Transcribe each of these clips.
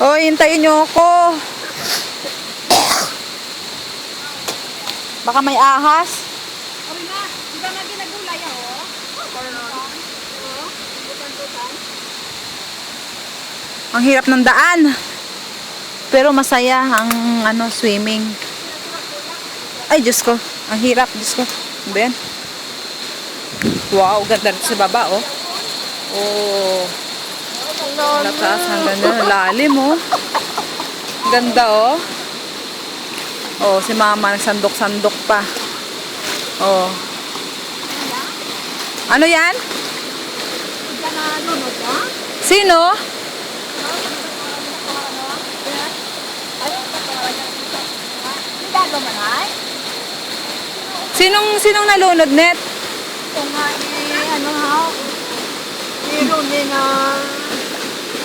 Oh, hintayin niyo ako. Baka may ahas. Sabi na, di ba nga ginagulay ako? Ang hirap ng daan. Pero masaya ang swimming. Ay, Diyos ko. Ang hirap, Diyos ko. Ano ba yan? Wow, ganda rin sa baba, oh. Oh. Lakas, ang ganda. Lalim, oh. Ganda, oh. Oh, si mama nagsandok-sandok pa. Oh. Ano yan? Sino? Sinong nalunod, net? Kung nga meron din na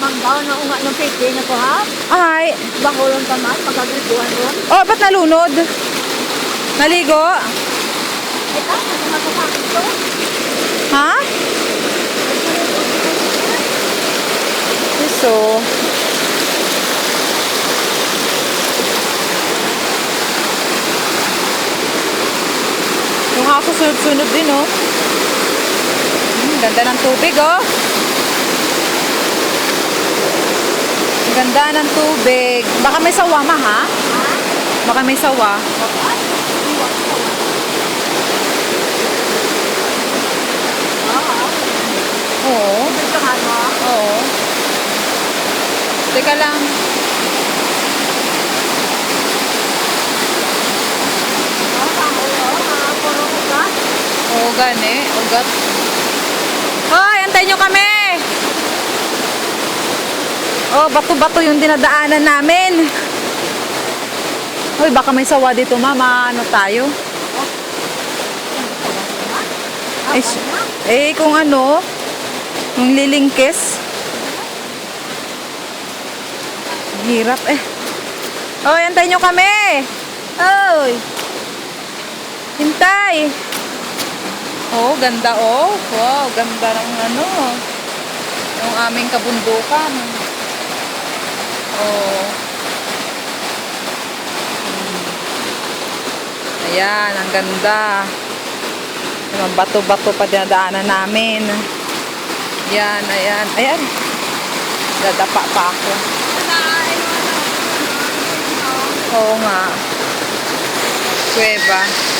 manggaw na unga ng piti na ko ha? Ay. Bakulong pa man, magagultuhan ron. Oh, ba't nalunod? Naligo? Ito, magkakasakit to. Ha? So, yung aso sunod-sunod din, oh. Ganda ng tubig, oh. Ganda ng tubig. Baka may sawa, ma, ha? Baka may sawa. Oo. Oo. Teka lang. Oo, gani. Ugat. Hoy, antayin nyo kami! Oh, bato-bato yung dinadaanan namin. Hoy, baka may sawa dito, mama. Ano tayo? Kung ano, yung lilingkis. Hirap, eh. Hoy, antayin nyo kami! Hoy! Hintay! Oh, ganda, oh. Wow, ganda ng yung aming kabundukan. Oh. Ayan, ang ganda. Yung bato-bato pa dinadaanan namin. Ayan, ayan. Ayan. Dadapa pa ako. Oo nga. Kuweba.